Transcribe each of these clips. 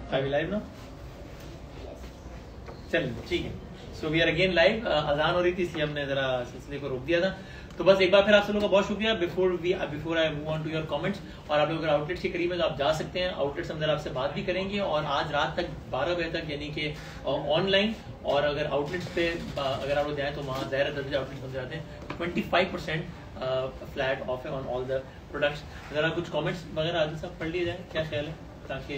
Are we live now? चलिए ठीक है. So we are again live. अजान हो रही थी इसलिए हमने जरा सिलसिले को रोक दिया था. तो बस एक बार फिर आप सब लोगों का बहुत शुक्रिया. Before I move on to your comments, और आप लोग अगर आउटलेट्स के करीब है तो आप जा सकते हैं. आउटलेट्स हम जरा आपसे बात भी करेंगे और आज रात तक 12 बजे तक यानी कि ऑनलाइन, और अगर आउटलेट्स पे अगर आप लोग जाएँ तो वहाँ ज़ाहिर 10 बजे आउटलेट्स बन जाते हैं. 25% फ्लैट ऑफ है ऑन ऑल द प्रोडक्ट्स. जरा कुछ कॉमेंट्स वगैरह आदिल साहब पढ़ लिए जाए, क्या ख्याल है, ताकि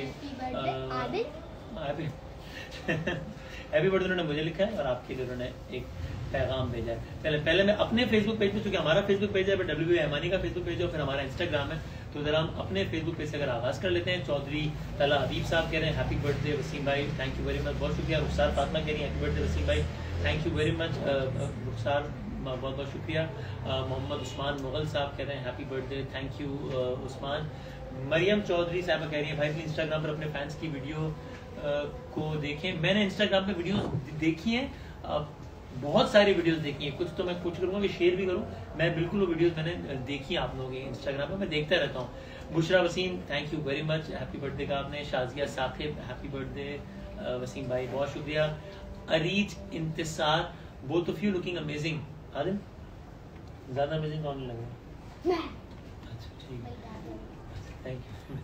हैप्पी बर्थडे उन्होंने मुझे लिखा है और आपके लिए उन्होंने एक पैगाम भेजा है. पहले मैं अपने फेसबुक पेज पे, चूंकि हमारा फेसबुक पेज है WB रहमानी का फेसबुक पेज है और फिर हमारा इंस्टाग्राम है, तो जरा हम अपने फेसबुक पेज से अगर आगाज कर लेते हैं. चौधरी तला हबीब साहब कह रहे हैं हैप्पी बर्थडे वसीम भाई, थैंक यू वेरी मच, बहुत शुक्रिया. रुखसार फातिमा कह रही है हैप्पी बर्थडे वसीम भाई, थैंक यू वेरी मच रुखसार, बहुत बहुत शुक्रिया. मोहम्मद उस्मान मुगल साहब कह रहे हैं happy birthday, thank you Usman. Maryam Chaudhry साहब कह रही है भाई प्लीज इंस्टाग्राम पर अपने फैंस की वीडियो को देखें. मैंने इंस्टाग्राम पे वीडियोस देखी हैं, बहुत सारी वीडियोस देखी हैं. कुछ तो मैं कुछ करूँगा कि शेयर भी करूँ. मैं बिल्कुल वो वीडियोस मैंने देखी हैं आप लोगों की इंस्टाग्राम पे, मैं देखता रहता हूँ. Bushra Waseem thank you very much, happy birthday का आपने. शाजिया साकिब हैप्पी बर्थडे वसीम भाई, बहुत शुक्रिया. Areej Intsar both of you looking amazing. Adil ज्यादा अमेजिंग कौन लगा? अच्छा ठीक है, थैंक यू.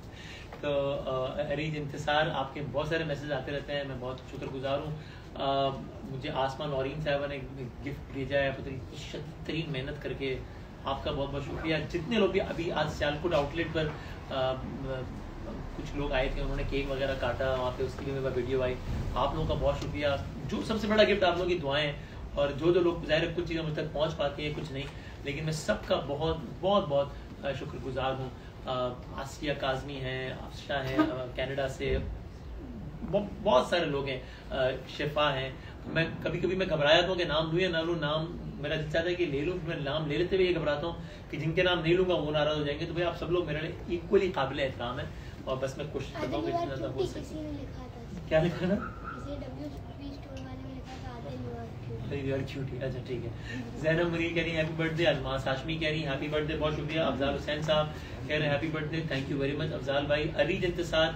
तो अरीज इंतसार, आपके बहुत सारे मैसेज आते रहते हैं, मैं बहुत शुक्रगुजार हूँ. मुझे आसमान नौरीन साहबा ने गिफ्ट भेजा है, पता शतरीन मेहनत करके, आपका बहुत बहुत शुक्रिया. जितने लोग भी अभी आज सियालकोट आउटलेट पर कुछ लोग आए थे, उन्होंने केक वगैरह काटा वहाँ पे, उसकी भी मेरे पास वीडियो आई. आप लोगों का बहुत शुक्रिया. जो सबसे बड़ा गिफ्ट आप लोगों की दुआएं, और जो लोग ज़ाहिर कुछ चीज़ें मुझ तक पहुँच पाती हैं कुछ नहीं, लेकिन मैं सबका बहुत बहुत बहुत शुक्रगुजार हूँ. आसिया काजमी हैं, अफशा हैं कनाडा से, बहुत सारे लोग हैं, शिफा हैं. मैं कभी कभी मैं घबराया था कि नाम लूँ या ना लूँ. नाम मेरा दिल चाहता है कि ले लूँ, मैं नाम ले लेते हुए ये घबराता हूँ कि जिनके नाम नहीं लूँगा वो नाराज हो जाएंगे. तो भाई आप सब लोग मेरे लिए इक्वली काबिल एहतराम है, और बस मैं कोशिश करता हूँ कि जितना ज़्यादा हो सके. क्या लिखा था? अच्छा ठीक है. ज़ैनब मरीन कह रही है हैप्पी बर्थडे. अलमास हाशमी कह रही है हैप्पी बर्थडे, बहुत शुक्रिया. अफजाल हुसैन साहब कह रहे हैं happy birthday, thank you very much Afzal भाई. Areej Intsar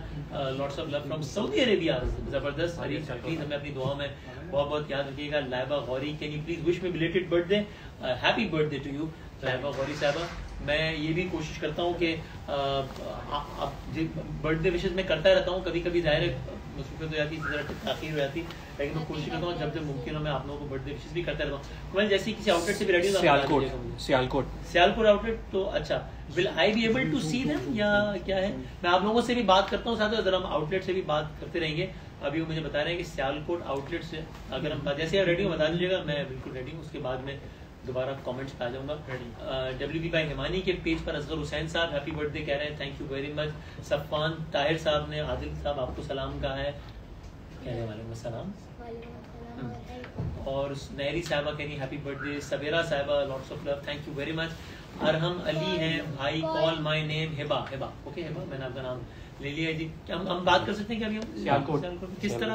lots of love from Saudi Arabia, जबरदस्त. अरीज प्लीज हमें अपनी दुआ में बहुत बहुत याद रखिएगा. Laiba Gauri can you please wish me belated birthday, happy birthday to you Laiba Gauri साहबा. मैं ये भी कोशिश करता हूँ कि बर्थडे विशेष मैं करता रहता हूँ. कभी कभी ज़ाहिर है मुसीबत हो जाती है, जरा ताख़ीर हो जाती है, लेकिन मैं कोशिश करता हूँ जब जब मुमकिन हो मैं आप लोगों को बर्थडे विशेष भी करता रहता हूँ. मैं जैसे किसी आउटलेट से भी रेडी हूँ, सियालकोट आउटलेट, तो अच्छा will I be able to see them या क्या है? मैं आप लोगों से भी बात करता हूँ, साथ में जरा हम आउटलेट से भी बात करते रहेंगे. अभी वो मुझे बता रहे हैं कि सियालकोट आउटलेट से अगर हम जैसे आप रेडी हो बता दीजिएगा, मैं बिल्कुल रेडी हूँ. उसके बाद में दोबारा कमेंट्स पे आ जाऊंगा. WB भाई हिमानी के पेज पर असगर हुसैन साहब हैप्पी बर्थडे कह रहे हैं, thank you very much. Safan Tahir साहब ने आदिल साहब आपको सलाम कहा है, कहने वाले सलाम. और नहरी साहबा कह रही हैप्पी बर्थडे. सवेरा साहबा lots of love, thank you very much. Arham Ali हैं भाई, call my name Hiba. Okay Hiba, मैंने आपका नाम ले लिया जी. हम बात कर सकते हैं क्या अभी हम सियालकोट किस तरह?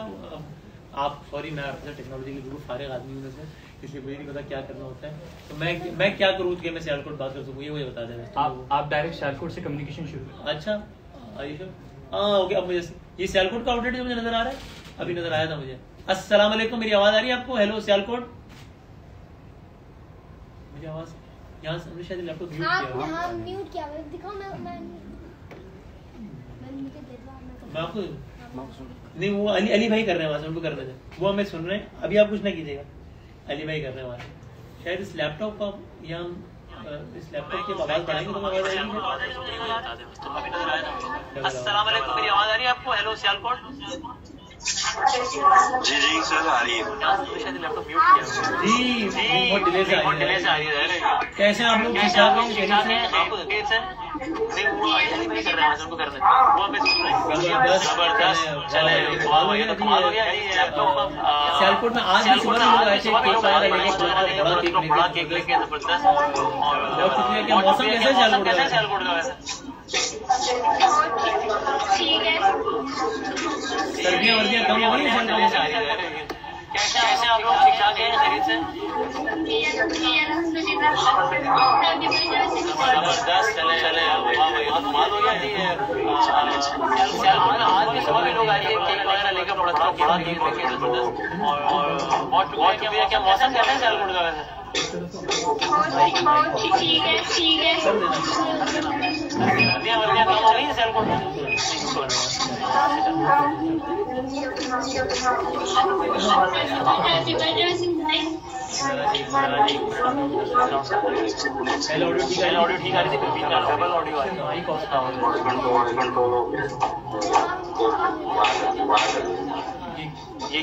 आप सॉरी, मैं आपसे टेक्नोलॉजी के बिल्कुल फारिग आदमी हूँ, इसलिए मुझे नहीं पता क्या करना होता है. तो मैं क्या करूँ कि मैं सियालकोट बात कर सकूँ, ये मुझे बता देना. आप डायरेक्ट सियालकोट से कम्युनिकेशन शुरू. अच्छा ओके. अब मुझे ये सियालकोट का आउटलेट जो मुझे नजर आ रहा है, अभी नजर आया था मुझे. अस्सलाम वालेकुम, मेरी आवाज आ रही है आपको? हेलो सियालकोट, मेरी आवाज यहाँ से हमने शायद लैपटॉप म्यूट किया. दिखाओ, मैं आपको नहीं, वो अली भाई कर रहे हैं वहां से, उनको करने दे, वो हमें सुन रहे हैं. अभी आप कुछ ना कीजिएगा, अली भाई कर रहे हैं वहां से. शायद इस लैपटॉप का या इस लैपटॉप की आवाज बढ़ाएंगे तो आवाज आएगी. अस्सलाम वालेकुम, मेरी आवाज आ रही है आपको? हेलो सियालकोट. जी सर आ रही है. शायद लैपटॉप म्यूट किया. जी बहुत डिले से आ रही है. कैसे आप लोग? ठीक ठाक हैं? आपको नहीं वो अली भाई कर रहे हैं, उनको करने वो हमें सुन रहे हैं. जबरदस्त. चले कमाल हो गया, कमाल हो गया. सियालकोट में आज भी सुबह लोग आए थे, बड़ा केक लेके. जबरदस्त. बहुत शुक्रिया. क्या मौसम कैसा है सियालकोट का? सर्दियाँ वर्दियाँ कम हो रही है? कैसे आप लोग? ठीक ठाक हैं? खैरियत से? जबरदस्त. चले कमाल हो गया जी. आज भी सुबह भी लोग आए थे, बड़ा केक लेके और बहुत शुक्रिया। क्या मौसम कैसा है सियालकोट का वैसे? बहुत ठीक है। सर्दियाँ वर्दियाँ कम हो गई हैं सियालकोट में? पहले ऑडियो ठीक आ रही थी, फिर बीच में डबल ऑडियो आ रही है। ये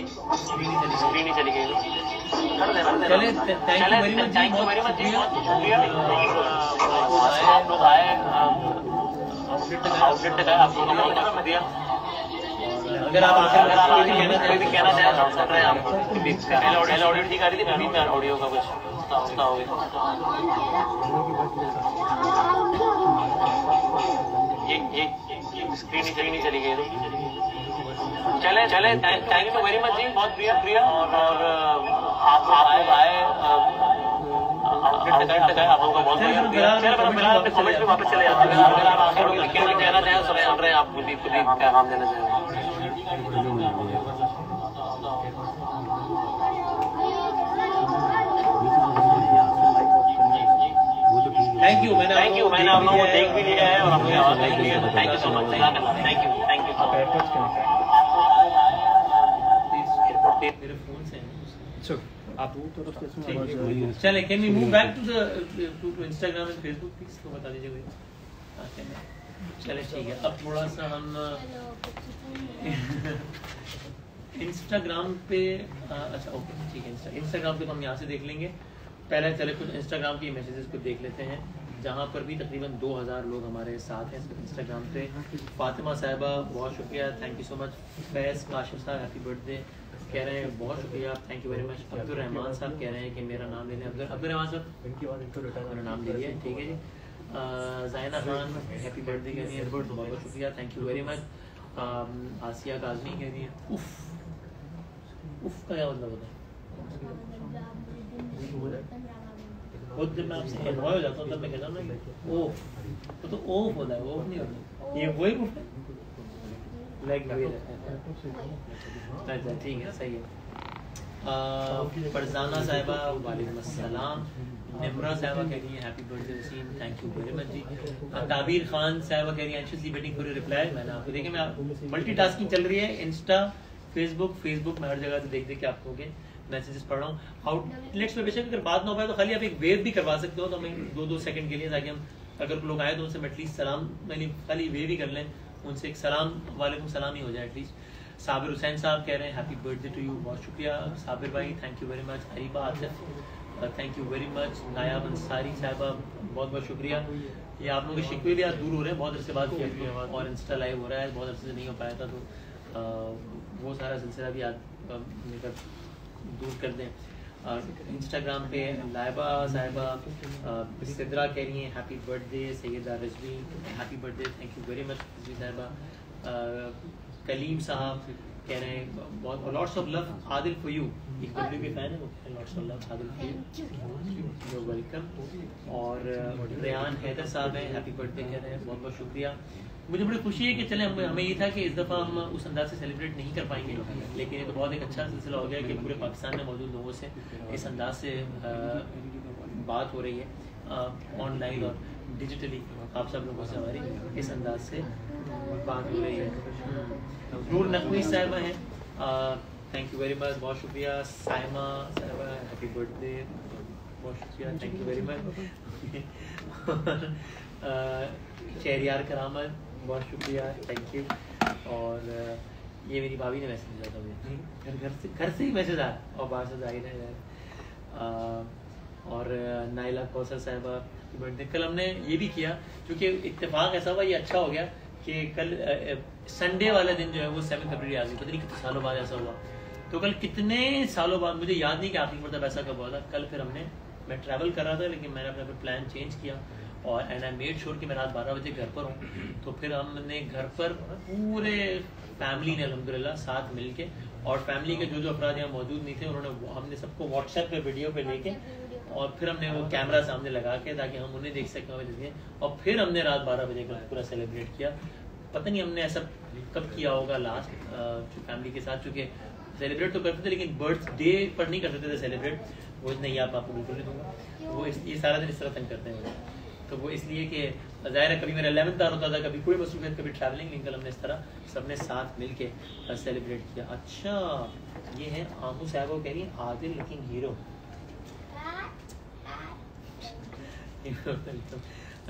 स्क्रीन ही चली गई। चले थैंक यू वेरी मच जी, बहुत शुक्रिया आप लोग आए, आउटलेट तक आए, आप लोगों ने मौका दिया। अगर आप कोई भी कहना चाहें सुन रहे हैं आप। पहले ऑडियो ठीक आ रही थी, बीच में ऑडियो का कुछ होता हो गया। ये स्क्रीन ही चली गई। चले थैंक यू वेरी मच जी, बहुत शुक्रिया और आप लोग आए, आउटलेट तक आए, आप लोगों का बहुत शुक्रिया। कमेंट में वापस चले जाते हैं। अगर आप आखिर में कहना चाहें सुन रहे हैं आप, खुद ही पैगाम देना चाहें। थैंक यू, मैंने आप लोगों को देख भी लिया है और आपकी आवाज देख ली है, तो thank you so much. Thank you. मेरे फोन से आप चले, can we move back to Instagram and Facebook please, तो बता दीजिए कोई। चले ठीक है, अब थोड़ा सा हम इंस्टाग्राम पे अच्छा ओके ठीक है, इंस्टाग्राम पे हम यहाँ से देख लेंगे। पहले चले कुछ इंस्टाग्राम की मैसेजेस को देख लेते हैं, जहाँ पर भी तकरीबन 2000 लोग हमारे साथ हैं इंस्टाग्राम पे। फातिमा साहिबा बहुत शुक्रिया, थैंक यू सो मच। फैज़ काशिफ साहब हैप्पी बर्थडे कह रहे हैं, बहुत शुक्रिया, thank you very much. Abdul Rahman साहब कह रहे हैं कि मेरा नाम ले लें। अब्दुल रहमान साहब मेरा नाम ले लिया, ठीक है जी। ज़ायना खान हैप्पी बर्थडे कह रही है, बहुत बहुत शुक्रिया, थैंक यू वेरी मच। आसिया काज़मी कह रही है उफ का क्या मतलब होता है? खुद जब मैं आपसे एनॉय हो जाता हूँ तब मैं कहता हूँ ना ओफ, तो ओफ होता है, ओफ नहीं होता। ये वही उफ है, लाइक अच्छा ठीक है, सही है। फरजाना साहिबा वालेकुम अस्सलाम। निम्रा साहिबा कह रही है happy birthday Waseem, thank you very much जी। ताबीर खान साहिबा कह रही है anxiously waiting for your reply. मैंने आपको देखिए, मैं मल्टीटास्किंग चल रही है, इंस्टा फेसबुक मैं हर जगह से देख के आपको मैसेजेस पढ़ रहा हूँ। आउटलेट्स पे बेशक अगर बात ना हो पाए तो खाली आप एक वेव भी करवा सकते हो, तो हमें 2-2 सेकंड के लिए, ताकि हम अगर लोग आए तो उनसे एटलीस्ट सलाम, खाली वेव ही कर लें, उनसे एक सलाम वालेकुम सलाम ही हो जाए एटलीस्ट। साबिर हुसैन साहब कह रहे हैं हैप्पी बर्थडे टू यू, बहुत शुक्रिया साबिर भाई, thank you very much. Areeba Asif thank you very much. Nayab Ansari साहबा बहुत बहुत शुक्रिया। ये आप लोगों के शिकवे भी आज दूर हो रहे हैं, बहुत अरसे बाद किया और इंस्टा लाइव हो रहा है, बहुत अरसे से नहीं हो पाया था, तो वो सारा सिलसिला भी आज दूर कर दें। इंस्टाग्राम पे लाइबा साहिबा सिद्रा कह रही हैं happy birthday. Syeda Rizvi happy birthday, thank you very much Rizvi साहिबा। कलीम साहब कह रहे हैं बहुत lots of love Adil for you, एक डब्ल्यू के फैन है वो, lots of love Adil for you, you welcome. और रेहान हैदर साहब हैं हैप्पी बर्थडे कह रहे हैं, बहुत बहुत शुक्रिया। मुझे बड़ी खुशी है कि चले हमें ये था कि इस दफ़ा हम उस अंदाज से सेलिब्रेट नहीं कर पाएंगे, लेकिन ये तो बहुत एक अच्छा सिलसिला हो गया कि पूरे पाकिस्तान में मौजूद लोगों से इस अंदाज से बात हो रही है, ऑनलाइन और डिजिटली आप सब लोगों से हमारी इस अंदाज से बात हो रही है। नूर नकवी साहिबा हैं, थैंक यू वेरी मच, बहुत शुक्रिया। साइमा साहिबा हैप्पी बर्थडे, बहुत शुक्रिया, thank you very much. Shahryar Karamat बहुत शुक्रिया, थैंक यू। और ये मेरी भाभी ने मैसेज दिया था मुझे, घर से ही मैसेज आया और बाहर से जा ही नहीं यार। और नाइला कौसर साहिबा की बर्थडे कल हमने ये भी किया, क्योंकि इत्तेफाक ऐसा हुआ, ये अच्छा हो गया कि कल संडे वाला दिन जो है वो 7 फरवरी आ गई, पता नहीं कितने सालों बाद ऐसा हुआ। तो कल कितने सालों बाद, मुझे याद नहीं कि आखिरी मरतब ऐसा कब हुआ था। कल फिर मैं ट्रैवल कर रहा था, लेकिन मैंने अपना प्लान चेंज किया और एंड आई मेड श्योर कि मैं रात 12 बजे घर पर हूँ। तो फिर हमने घर पर पूरे फैमिली ने अल्हम्दुलिल्लाह साथ मिल के, और फैमिली के जो अफराद यहाँ मौजूद नहीं थे उन्होंने हमने सबको व्हाट्सएप पे वीडियो पे लेके, और फिर हमने वो कैमरा सामने लगा के ताकि हम उन्हें देख सकें और फिर हमने रात 12 बजे का पूरा सेलिब्रेट किया। पता नहीं हमने ऐसा कब किया होगा लास्ट फैमिली के साथ, चूँकि सेलिब्रेट तो करते थे लेकिन बर्थडे पर नहीं करते थे सेलिब्रेट। वो नहीं, आप आपको बिल्कुल नहीं दूंगा। वो ये सारा दिन इस तरह तंग करते हैं, तो वो इसलिए कि ज़ाहिर है कभी मेरा 11th आर होता था, कभी कोई मसरूफियत, कभी ट्रैवलिंग, निकल हमने इस तरह सबने साथ मिल के सेलिब्रेट किया। अच्छा ये है आमू साहब, वो कह रही है आदिल लुकिंग हीरो।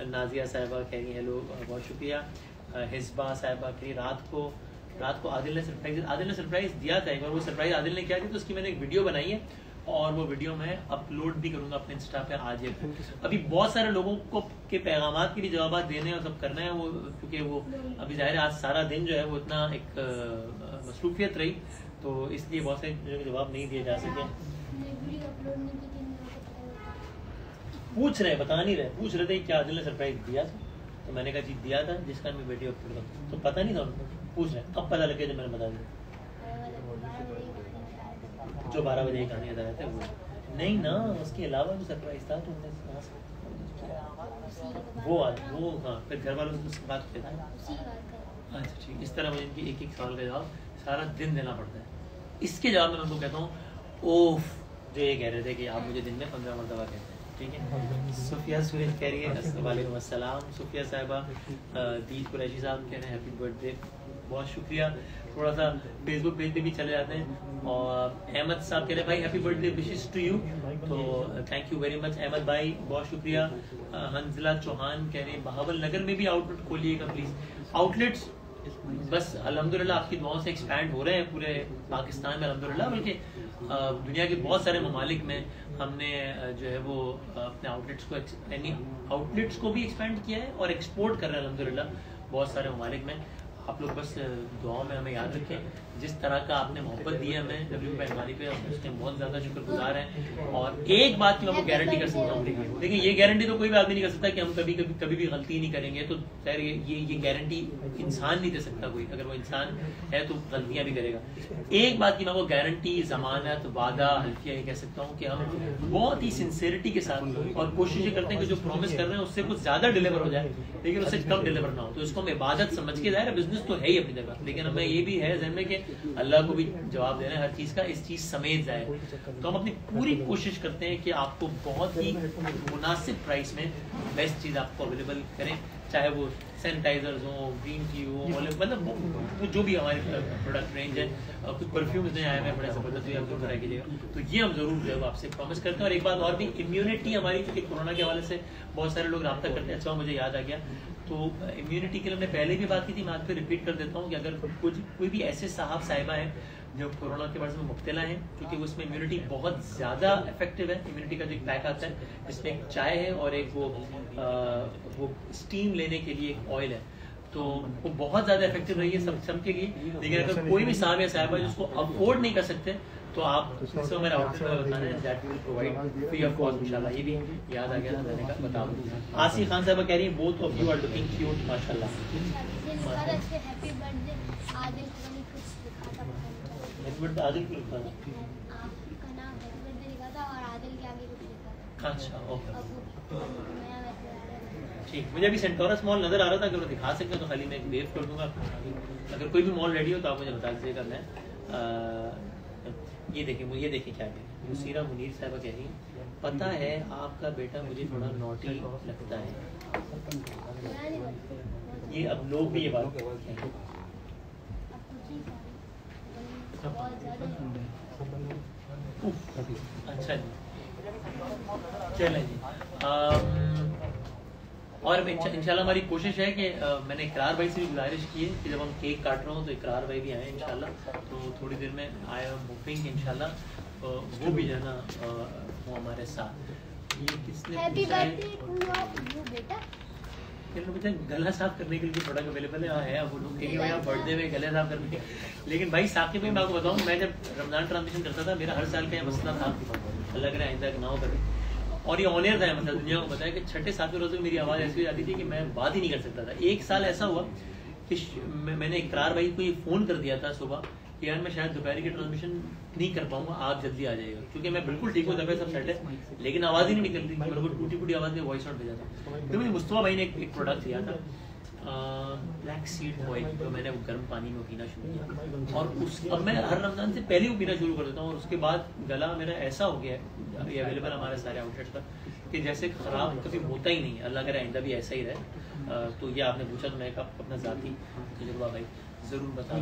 नाजिया साहिबा कह रही हेलो, बहुत शुक्रिया। हिस्बा साहिबा कह रही रात को आदिल ने सरप्राइज दिया था एक बार। वो सरप्राइज आदिल ने किया था, तो उसकी मैंने एक वीडियो बनाई है और वो वीडियो मैं अपलोड भी करूंगा अपने इंस्टा पे आज। अभी बहुत सारे लोगों को के पैगामात के भी जवाब देने और सब करना है, वो क्योंकि वो अभी जाहिर है आज सारा दिन जो है वो इतना एक मसरूफियत रही, तो इसलिए बहुत से जवाब नहीं दिए जा सके। पूछ रहे थे क्या आदिल ने सरप्राइज दिया था, तो मैंने कहा जी दिया था, जिसका मैं वीडियो अपलोड करता, तो पता नहीं था उनको। पूछ रहे कब पता लगे जब मैंने बता दिया, जो 12 बजे कहानी अदा रहते वो नहीं ना, उसके अलावा जो सरप्राइज था तुमने वो हाँ, फिर घर वालों से बात किया था। अच्छा ठीक, इस तरह मुझे इनकी एक सवाल का जवाब सारा दिन देना पड़ता है। इसके जवाब में उनको कहता हूँ ओफ, जो ये कह रहे थे कि आप मुझे दिन में 15 मरतबा कहते हैं, ठीक है। सुफिया सुरेश कह रही है वालेकुम अस्सलाम। सुफिया साहिबा, दीद कुरैशी साहब कह रहे हैं हैप्पी बर्थडे, बहुत शुक्रिया। थोड़ा सा फेसबुक पेज पे भी चले जाते हैं, और अहमद साहब कह रहे हैं भाई happy birthday wishes to you, तो thank you very much Ahmed भाई, बहुत शुक्रिया। हंजला चौहान कह रहे हैं बहावल नगर में भी आउटलेट खोलिएगा प्लीज। आउटलेट्स बस अल्हम्दुलिल्लाह आपकी दुआओं से एक्सपैंड हो रहे हैं पूरे पाकिस्तान में अल्हम्दुलिल्लाह, बल्कि दुनिया के बहुत सारे ममालिक में हमने जो है वो अपने आउटलेट्स को भी एक्सपेंड किया है और एक्सपोर्ट कर रहे हैं अल्हम्दुलिल्लाह बहुत सारे ममालिक में। आप लोग बस दुआओं में हमें याद रखें, जिस तरह का आपने मोहब्बत दी है हमें डब्ल्यू पैमानी पे, उसके बहुत ज़्यादा शुक्रगुजार हैं। और एक बात की मैं आपको गारंटी कर सकता हूँ, देखिए ये गारंटी तो कोई भी आदमी नहीं कर सकता कि हम कभी भी गलती नहीं करेंगे, तो खैर ये गारंटी इंसान नहीं दे सकता कोई, अगर वो इंसान है तो गलतियाँ भी करेगा। एक बात की मैं वो गारंटी, जमानत, वादा, हल्फिया ये कह सकता हूँ कि हम बहुत ही सिंसियरिटी के साथ और कोशिश करते हैं कि जो प्रॉमिस कर रहे हैं उससे कुछ ज़्यादा डिलीवर हो जाए, लेकिन उससे कम डिलीवर ना हो, तो इसको हम इबादत समझ के जाए। बिजनेस तो है ही अपनी जगह, लेकिन हमें ये भी है ज़हन में कि अल्लाह को भी जवाब देना है हर चीज़ का, इस चीज़ समेत जाए। तो हम अपनी पूरी कोशिश करते हैं कि आपको बहुत ही मुनासिब प्राइस में बेस्ट चीज़ आपको अवेलेबल करें, चाहे वो सैनिटाइजर्स हो, ग्रीन टी हो, मतलब जो भी हमारे प्रोडक्ट रेंज है। कुछ परफ्यूम्स नए आए हैं बड़े ज़बरदस्त, आप जरूर ट्राई कीजिएगा, तो ये हम ज़रूर जो है आपसे प्रॉमिस करते हैं। और एक बात और भी, इम्यूनिटी हमारी, क्योंकि कोरोना के हवाले से बहुत सारे लोग रब्ता करते हैं, अच्छा मुझे याद आ गया, तो इम्यूनिटी के लिए हमने पहले भी बात की थी, मैं आज फिर रिपीट कर देता हूँ कि अगर कोई भी ऐसे साहब साहिबा हैं जो कोरोना के बारे में मुब्तला हैं, क्योंकि उसमें इम्यूनिटी बहुत ज़्यादा इफेक्टिव है। इम्यूनिटी का जो एक पैक आता है जिसमें एक चाय है और एक वो स्टीम लेने के लिए एक ऑयल है, तो वो बहुत ज़्यादा इफेक्टिव रही है सब के लिए। लेकिन अगर कोई भी साहब या साहिबा जिसको अफोर्ड नहीं कर सकते, तो आप इसको मेरा आउटलेट में बताना है, that will provide free of cost इंशाल्लाह। ये भी याद आ गया था मैंने कहा बता दूं। आसी खान साहब कह रही है both of you are looking cute माशाल्लाह। हैप्पी बर्थडे आदिल को कुछ लिखा था, हैप्पी बर्थडे आदिल को लिखा था, आपका नाम हैप्पी बर्थडे लिखा था और आदिल के आगे कुछ लिखा था। अच्छा ओके मैं ठीक। मुझे अभी सेंटोरस मॉल नजर आ रहा था, अगर वो दिखा सकते तो खाली मैं एक वेव कर दूंगा। अगर कोई भी मॉल रेडी हो तो आप मुझे बता दीजिएगा। मैं ये देखिए क्या कह रही है मुसीरा मुनीर साहबा कह रही है, पता है आपका बेटा मुझे थोड़ा नॉटी लगता है। ये अब लोग भी ये बात कहें। अच्छा जी, चलें जी। और इंशाल्लाह हमारी कोशिश है कि मैंने इकरार भाई से भी गुजारिश की है कि जब हम केक काट रहे हो तो इकरार भाई भी आए इंशाल्लाह, तो थोड़ी देर में आई एम होपिंग इंशाल्लाह वो भी जो है ना वो हमारे साथ। ये किसने पूछा है बेटा गला साफ करने के लिए प्रोडक्ट अवेलेबल है। अब वो लोग कहेंगे भाई आप बर्थडे में गले साफ करने के, लेकिन भाई साकिब में मैं आपको बताऊँ, मैं जब रमजान ट्रांजिशन करता था मेरा हर साल का यह मसला था, अल्लाह करे आइंदा ना हो कभी। और ये ऑनियर था, मतलब दुनिया को बताया कि 6-7 रोज़ में मेरी आवाज़ ऐसी हो जाती थी कि मैं बात ही नहीं कर सकता था। एक साल ऐसा हुआ कि मैंने इकरार भाई को ये फ़ोन कर दिया था सुबह कि यार मैं शायद दोपहर की ट्रांसमिशन नहीं कर पाऊंगा, आप जल्दी आ जाइएगा, क्योंकि मैं बिल्कुल ठीक हूँ, दबे सब सेट है, लेकिन आवाज़ ही नहीं निकल रही। मेरे को टूटी फूटी आवाज़ में वॉइस नोट भेजा था। तो मुझे मुस्तफा भाई ने एक प्रोडक्ट दिया था, ब्लैक सीड ऑयल तो मैंने वो गर्म पानी में पीना शुरू किया और अब मैं हर रमज़ान से पहले वो पीना शुरू कर देता हूँ और उसके बाद गला मेरा ऐसा हो गया है, ये अवेलेबल हमारे सारे आउटलेट्स पर, कि जैसे ख़राब कभी होता ही नहीं है। अल्लाह करे आइंदा भी ऐसा ही रहे। तो ये आपने पूछा तो मैं अपना ज़ाती तजुर्बा भाई ज़रूर बता।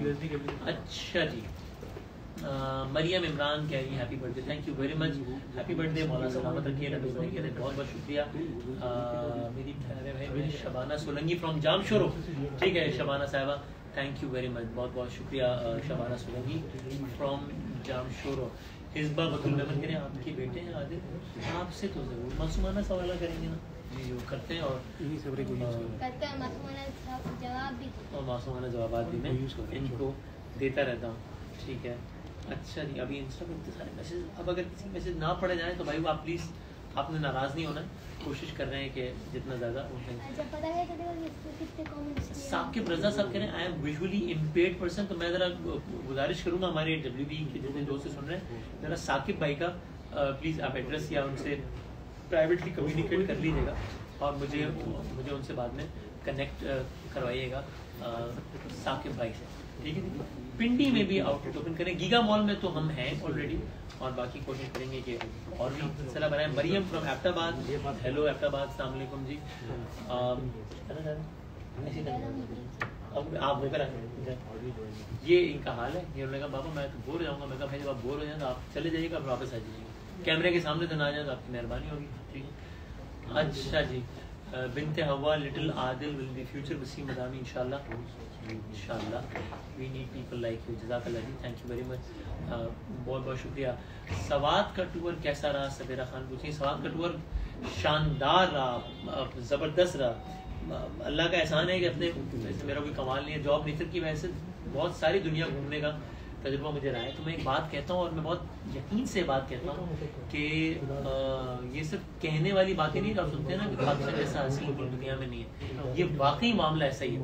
अच्छा जी, मरियम इमरान कह रही है happy birthday, thank you very much, happy birthday, मौला सलामत रखिए, लड्डू भाई कह रहे बहुत बहुत शुक्रिया। मेरी प्यारे भाई शबाना सोलंकी फ्रॉम जामशोरो, ठीक है शबाना साहिबा, थैंक यू वेरी मच, बहुत बहुत शुक्रिया शबाना सोलंकी फ्रॉम जामशोरो। हिस्बा बतुल मेमन कह रहे हैं आपके बेटे हैं आदिल, आपसे तो ज़रूर मासूमाना सवाल करेंगे ना जी, जो करते हैं और मासूमाना जवाब भी मैं इनको देता रहता हूँ, ठीक है। अच्छा जी, अभी इंस्टा पर इतने सारे मैसेज, अब अगर किसी मैसेज ना पढ़े जाए तो भाई वो आप प्लीज़, आपने नाराज़ नहीं होना, कोशिश कर रहे हैं कि जितना ज़्यादा साकिब रजा साहब कह रहे हैं I am visually impaired person, तो मैं ज़रा गुजारिश करूँगा हमारे WB के जितने दोस्त सुन रहे हैं, ज़रा साकिब भाई का प्लीज़ आप एड्रेस या उनसे प्राइवेटली कम्युनिकेट कर लीजिएगा और मुझे उनसे बाद में कनेक्ट करवाइएगा साकिब भाई से, ठीक है। पिंडी में भी आउटलेट ओपन करें, गीगा मॉल में तो हम हैं ऑलरेडी और बाकी कोशिश करेंगे कि और भी सिलसिला बनाएं। मरियम फ्रॉम एबटाबाद, हेलो एबटाबाद, अस्सलाम वालेकुम जी। अब आप होकर ये इनका हाल है, ये उन्होंने कहा बाबा मैं तो बोर हो जाऊँगा, मैं कहा भाई जब आप बोर हो जाए तो आप चले जाइएगा, वापस आ जाइएगा, कैमरे के सामने तो ना आ जाए तो आपकी मेहरबानी होगी, ठीक है। अच्छा जी, Binte Hawa little Adil will be future Waseem मदामी इंशाल्लाह, we need people like you, जज़ाकल्लाह जी, थैंक यू वेरी मच, बहुत बहुत शुक्रिया। सवात का टूर कैसा रहा, सबेरा खान पूछिए। सवात का टूर शानदार रहा, ज़बरदस्त रहा, अल्लाह का एहसान है कि अपने मेरा कोई कमाल नहीं है, जॉब नेचर की वजह से बहुत सारी दुनिया घूमने का तजुर्बा मुझे रहा है। तो मैं एक बात कहता हूँ और मैं बहुत यकीन से बात कहता हूँ कि ये सिर्फ कहने वाली बातें नहीं, आप सुनते हैं ना कि बादशाह जैसा हसीन कोई दुनिया में नहीं है, ये वाकई मामला ऐसा ही है।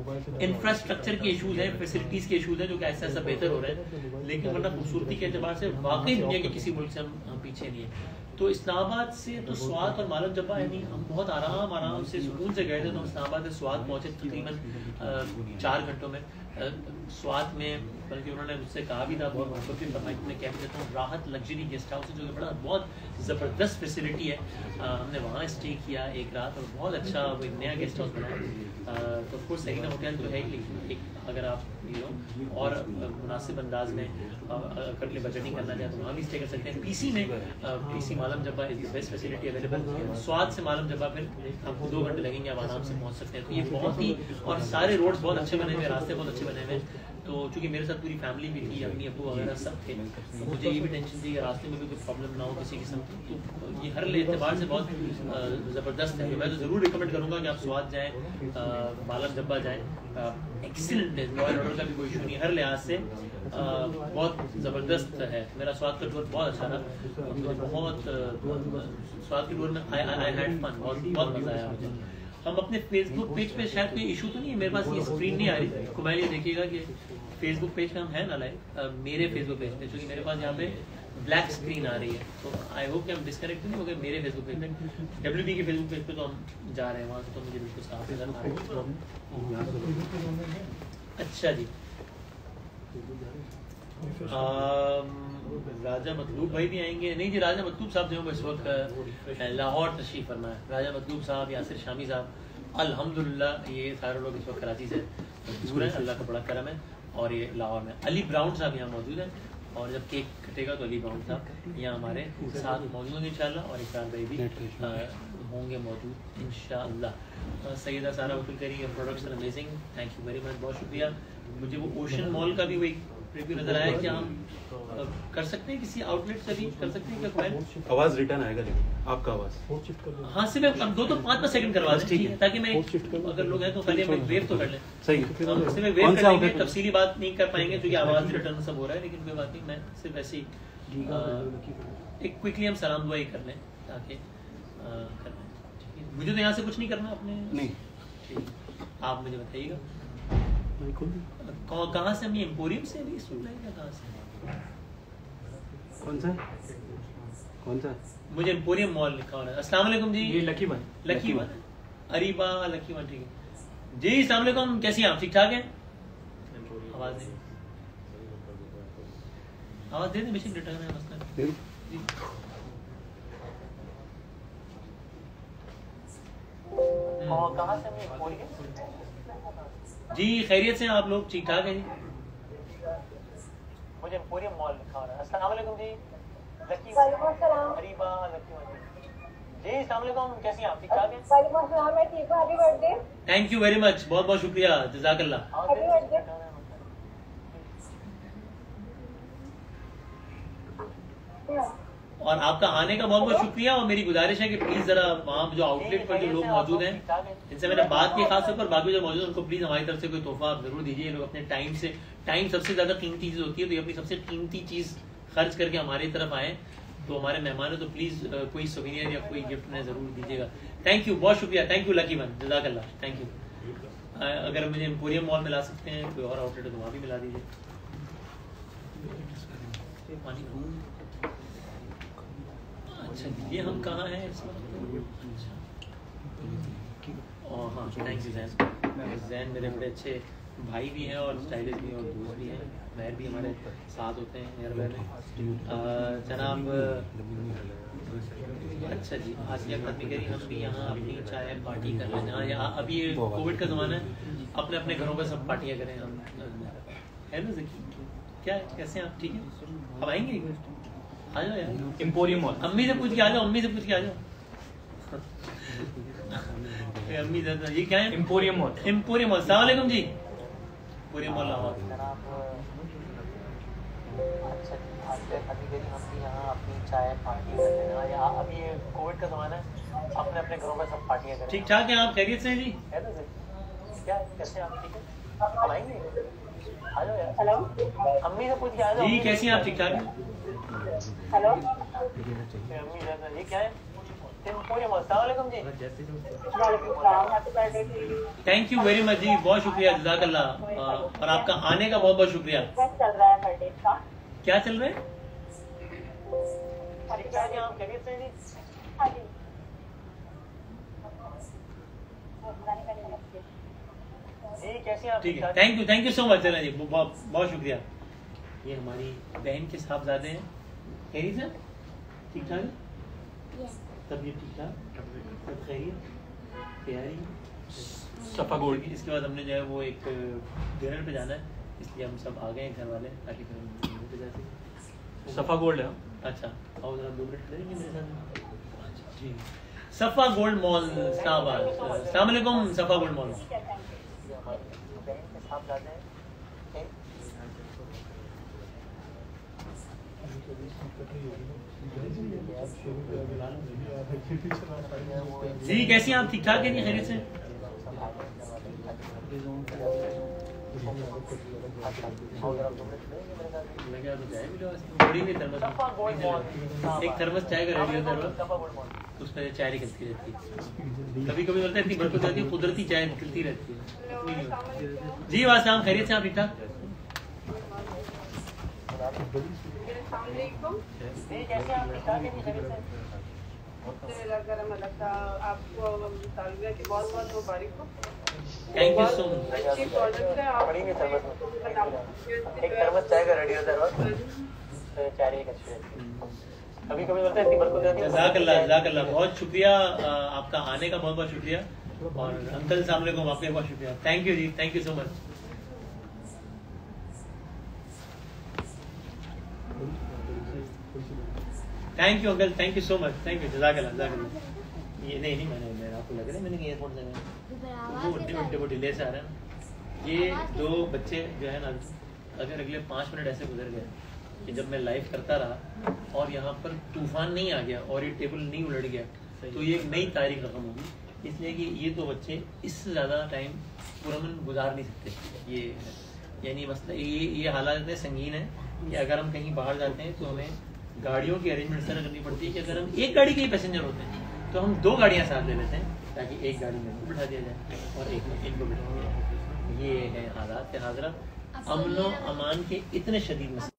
इंफ्रास्ट्रक्चर के इशूज़ हैं, फैसिलिटीज़ के इशूज़ हैं जो कि ऐसा ऐसा बेहतर हो रहा है, लेकिन वरना खूबसूरती के अतबार से वाकई दुनिया के किसी मुल्क से हम पीछे नहीं है। तो इस्लामाबाद से तो स्वात और मालम जब्बा यानी हम बहुत आराम से सुकून से गए थे, तो हम इस्लामाबाद से स्वात पहुँचे तकरीबन 4 घंटों में। स्वात में बल्कि उन्होंने मुझसे कहा भी था, बहुत मोहब्बत भी फरमाई, मैं कह भी देता हूँ, राहत लग्जरी गेस्ट हाउस है जो कि बड़ा बहुत ज़बरदस्त फैसिलिटी है। हमने वहाँ स्टे किया एक रात और बहुत अच्छा वो एक नया गेस्ट हाउस बना। तो ऑफकोर्स सहीना होटल तो है ही, लेकिन एक अगर आप और मुनासिब अंदाज में करके बजटिंग करना चाहें तो वहाँ भी स्टे कर सकते हैं। PC में PC Malam Jabba is the best facility available. स्वाद से मालम जब्बा फिर आपको 2 घंटे लगेंगे, आप आराम से पहुँच सकते हैं। तो ये बहुत ही, और सारे रोड्स बहुत अच्छे बने हुए, रास्ते बहुत अच्छे बने हुए। तो चूँकि मेरे साथ पूरी फैमिली भी थी, अम्मी अब्बू वगैरह सब थे, तो मुझे ये भी टेंशन थी कि रास्ते में भी कोई प्रॉब्लम ना हो किसी किस्म की। तो ये हर एतबार से बहुत ज़बरदस्त है। मैं तो ज़रूर रिकमेंड करूँगा कि आप स्वाद जाएँ, मालम जब्बा जाएँ, एक्सीलेंट है, रॉयल ऑर्डर का भी कोई इशू नहीं, हर लिहाज से बहुत ज़बरदस्त है। मेरा स्वाद का टूर बहुत अच्छा रहा, मुझे बहुत स्वाद के टूर में आई हैड फन, बहुत मज़ा आया मुझे। हम अपने फेसबुक पेज पे शायद कोई इशू तो नहीं है, मेरे पास ये स्क्रीन नहीं आ रही, कुमाइल ये देखिएगा कि फेसबुक पेज पे हम हैं ना लाइव, मेरे फेसबुक पेज पे, क्योंकि मेरे पास यहाँ पे ब्लैक स्क्रीन आ रही है, तो आई होप कि हम डिस्कनेक्ट नहीं हो गए। मेरे फेसबुक पेज पे, WB के फेसबुक पेज पे तो हम जा रहे हैं वहाँ से, तो मुझे बिल्कुल साफ नजर आ रही है। अच्छा जी, राजा मतलूब भाई भी आएंगे? नहीं जी, राजा मतलूब साहब जो इस वक्त लाहौर तशरीफ फरमा है। राजा मतलूब साहब, यासिर शामी साहब, अल्हम्दुलिल्लाह ये सारे लोग इस वक्त कराची से दूर हैं, अल्लाह का बड़ा करम है। और ये लाहौर में अली ब्राउन साहब यहाँ मौजूद हैं, और जब केक कटेगा तो अली ब्राउन साहब यहाँ हमारे साथ मौजूद होंगे इंशाल्लाह, और इकरार भाई भी होंगे मौजूद इंशाल्लाह। सैयदा सारा वकील करी, production amazing, thank you very much, बहुत शुक्रिया। मुझे वो ओशन मॉल का भी वही रिव्यू नजर आया, क्या हम कर सकते हैं किसी आउटलेट से भी कर सकते हैं क्या? आवाज रिटर्न आएगा, लेकिन आपका आवाज हाँ से मैं 2 तो 5 सेकंड करवा दें, ठीक है, ताकि मैं अगर लोग हैं तो पहले हम वेव तो कर लें। सही है, हम इसमें वेव कर लेंगे, तफसीली बात नहीं कर पाएंगे क्योंकि आवाज रिटर्न सब हो रहा है, लेकिन कोई बात नहीं, मैं सिर्फ ऐसे ही एक क्विकली हम सलाम दुआ ही कर लें ताकि कर लें। मुझे तो यहाँ से कुछ नहीं करना अपने, नहीं आप मुझे बताइएगा कहाँ से? हम एम्पोरियम से अभी सुन रहे हैं, कहाँ से? कौन सा? मुझे एम्पोरियम मॉल लिखा हो रहा है। अस्सलाम वालेकुम जी। ये lucky one Areeba lucky one, ठीक है। जी अस्सलाम वालेकुम, कैसी हैं आप? ठीक ठाक हैं? आवाज दे बेशक रिटर्न है मसला जी। कहाँ से बोलिए? जी खैरियत से आप लोग ठीक ठाक हैं जी? मुझे एम्पोरियम मॉल लिखा हो रहा है। अस्सलाम वालेकुम जी। लकी वालेकुम अस्सलाम। हरीबा लकी जी अस्सलाम वालेकुम, कैसी हैं आप? ठीक ठाक हैं? वालेकुम अस्सलाम, मैं ठीक हूँ। Happy birthday. Thank you very much, बहुत बहुत शुक्रिया, जज़ाकल्लाह। Happy birthday. और आपका आने का बहुत बहुत शुक्रिया, और मेरी गुजारिश है कि प्लीज जरा वहाँ जो आउटलेट पर जो लोग मौजूद हैं जिनसे मैंने बात की, खासतौर पर बाकी जो मौजूद हैं उनको प्लीज हमारी तरफ से कोई तोहफा आप जरूर दीजिए। लोग अपने टाइम सबसे ज्यादा कीमती चीज होती है, तो ये अपनी सबसे कीमती चीज खर्च करके हमारी तरफ आए तो हमारे मेहमान है, तो प्लीज कोई सोवेनियर या कोई गिफ्ट उन्हें जरूर दीजिएगा। थैंक यू, बहुत शुक्रिया, थैंक यू लकी वन, जज़ाकल्लाह, थैंक यू। अगर मुझे एम्पोरियम मॉल में ला सकते हैं, कोई और आउटलेट है तो वहाँ भी मिला दीजिए। अच्छा ये हम कहाँ हैं इस वक्त? हाँ थैंक यू जैन मेरे बड़े अच्छे भाई भी हैं और स्टाइलिस्ट भी हैं और दोस्त भी हैं। महर भी हमारे साथ होते हैं मेहर में। जनाब अच्छा जी, आसिया खानी करी हम भी यहाँ अपनी चाय पार्टी कर लें। हाँ यहाँ अभी कोविड का ज़माना है, अपने अपने घरों पर सब पार्टियाँ करें हम। है ना ज़की, क्या कैसे हैं आप? ठीक है, अब आएंगे? आ जाओ यार, एम्पोरियम मॉल। अम्मी से पूछ के आ जाओ, अम्मी से पूछ के आ जाओ। अम्मी दादा ये क्या है? Emporium mall. Emporium mall. अस्सलाम वालेकुम जी। Emporium mall Lahore. अच्छा अभी करी हम भी यहाँ अपनी चाय पार्टी कर लेना। यहाँ अभी ये कोविड का ज़माना है, अपने अपने घरों में सब पार्टियाँ करें। ठीक ठाक हैं आप? खैरियत से हैं जी? है ना सर? क्या कैसे आप? ठीक है, अब आएंगे? आ जाओ यार। हेलो अम्मी से पूछ के आ जाओ। जी कैसी हैं आप? ठीक ठाक हैं? हेलो। अम्मी ज़्यादा ये क्या है? Emporium mall. अस्सलाम वालेकुम जी। वालेकुम अस्सलाम, happy birthday to you. Thank you very much जी, बहुत शुक्रिया, जज़ाकल्लाह। और आपका आने का बहुत बहुत शुक्रिया। बस चल रहा है बर्थडे का। क्या चल रहा है? ठीक है जी, आप खैरियत से हैं जी? हाँ जी। जी कैसे हैं आप? ठीक है, थैंक यू सो मच। चलें जी, बहुत बहुत शुक्रिया। ये हमारी बहन के साहबजादे हैं। खैरियत से? ठीक ठाक है? तबीयत ठीक ठाक? सब खैरियत? तैयारी? सफा गोल्ड। इसके बाद हमने जो है वो एक डिनर पे जाना है, इसलिए हम सब आ गए हैं घर वाले, ताकि फिर हम डिनर पे जा सकें। सफा गोल्ड है। अच्छा आओ जरा 2 मिनट रहेंगे मेरे साथ। जी सफ़ा गोल्ड मॉल इस्लामाबाद। अस्सलाम वालेकुम, सफ़ा गोल्ड मॉल। जी कैसी हैं आप? ठीक ठाक है नहीं? खैरियत से? एक थर्मस चाय का रेडी होता है, उसमें चाय निकलती रहती है। कभी कभी बोलता है इतनी बरकत होती है, कुदरती चाय निकलती रहती है। जी वास्सलाम, खैरियत से आप? ठीक ठाक? आपको सालगिरह की बहुत बहुत मुबारक हो। Thank you so much. अच्छी प्रोडक्ट है। आप एक थर्मस चाय का रेडी होता है, चाय एक अच्छी रहती है। कभी कभी बोलते हैं इतनी बरकत होती है। जज़ाकल्लाह, जज़ाकल्लाह, बहुत शुक्रिया, आपका आने का बहुत बहुत शुक्रिया। और अंकल अस्सलाम वालेकुम, आपका बहुत शुक्रिया। थैंक यू जी, thank you so much. Thank you uncle, thank you so much, thank you, जज़ाकल्लाह, जज़ाकल्लाह। ये नहीं मैंने आपको लग रहा है मैंने एयरपोर्ट से वो डिले से आ रहा है। ये दो बच्चे जो है ना, अगर अगले 5 मिनट ऐसे गुजर गए कि जब मैं लाइव करता रहा और यहाँ पर तूफान नहीं आ गया और ये टेबल नहीं उलट गया, तो ये एक नई तारीख रकम होगी। इसलिए कि ये दो बच्चे इससे ज़्यादा टाइम पुरअमन गुजार नहीं सकते। ये यानी मसला ये हालात इतने संगीन है कि अगर हम कहीं बाहर जाते हैं तो हमें गाड़ियों की अरेंजमेंट इस तरह करनी पड़ती है कि अगर हम एक गाड़ी के ही पैसेंजर होते हैं तो हम 2 गाड़ियाँ साथ ले लेते हैं, ताकि एक गाड़ी में इनको बिठा दिया जाए और एक में इनको बिठा दिया जाए। ये है हालात हाजरा, अमनो अमान के इतने शदीद मसले।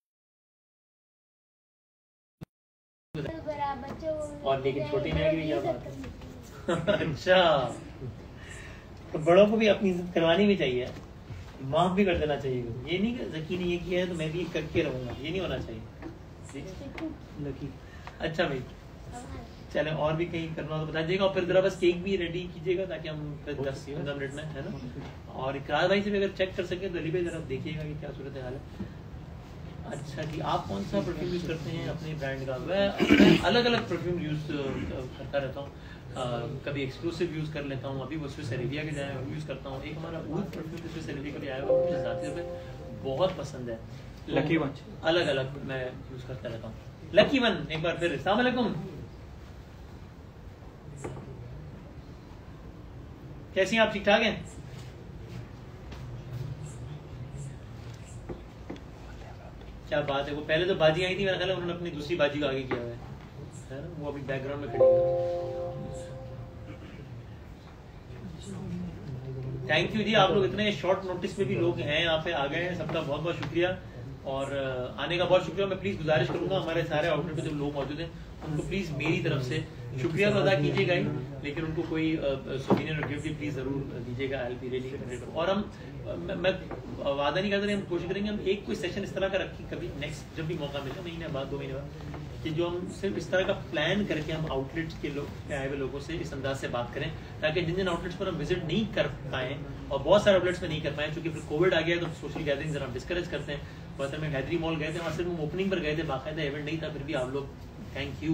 और लेकिन छोटी नहीं आएगी क्या बात है? अच्छा तो बड़ों को भी अपनी इज्जत करवानी भी चाहिए, माफ भी कर देना चाहिए। ये नहीं कि ज़की ने ये किया है तो मैं भी करके रहूंगा, ये नहीं होना चाहिए। लकी अच्छा भाई चले, और भी कहीं करना तो बता दीजिएगा, और फिर जरा बस केक भी रेडी कीजिएगा ताकि हम फिर 10-15 मिनट में, है ना। और इकरार भाई से भी अगर चेक कर सके तो अली भाई जरा देखिएगा कि क्या सूरत हाल है। अच्छा जी, आप कौन सा परफ्यूम यूज़ करते हैं अपने ब्रांड का? मैं अलग अलग परफ्यूम यूज़ करता रहता हूँ, कभी एक्सक्लूसिव यूज़ कर लेता हूँ, अभी वो स्विस अरेबिया के जाए यूज़ करता हूँ। एक हमारा ऊद परफ्यूम स्विस अरेबिया का भी आया हुआ, मुझे ज़ाती तौर पे बहुत पसंद है। लकी वन अलग अलग मैं यूज़ करता रहता हूँ। लकी वन एक बार फिर अस्सलाम वालेकुम, कैसी हैं आप? ठीक ठाक हैं? क्या बात है। वो पहले तो बाजी आई थी, मेरा ख्याल है उन्होंने अपनी दूसरी बाजी को आगे किया हुआ है ना, वो अभी बैकग्राउंड में खड़ी है। थैंक यू जी, आप लोग इतने शॉर्ट नोटिस पे भी लोग हैं यहाँ पे आ गए हैं, सबका बहुत बहुत शुक्रिया और आने का बहुत शुक्रिया। मैं प्लीज गुजारिश करूंगा हमारे सारे आउटलेट पे जो लोग मौजूद हैं उनको प्लीज मेरी तरफ से शुक्रिया तो अदा कीजिएगा ही, लेकिन उनको कोई सोवेनियर और गिफ्ट भी प्लीज जरूर दीजिएगा। I will be really grateful. और मैं वादा नहीं करता, हम कोशिश करेंगे हम एक कोई सेशन इस तरह का रखें कभी नेक्स्ट जब भी मौका मिले, महीने बाद 2 महीने बाद, कि जो हम सिर्फ इस तरह का प्लान करके हम आउटलेट्स के लोग आए हुए लोगों से इस अंदाज से बात करें, ताकि जिन जिन आउटलेट्स पर हम विजिट नहीं कर पाए और बहुत सारे आउटलेट्स में नहीं कर पाए, क्योंकि फिर कोविड आ गया तो सोशल गैदरिंग जरा डिस्करेज करते हैं। वैसे में हैदरी मॉल गए थे, वहाँ सिर्फ हम ओपनिंग पर गए थे, बाकायदा इवेंट नहीं था, फिर भी आप लोग थैंक यू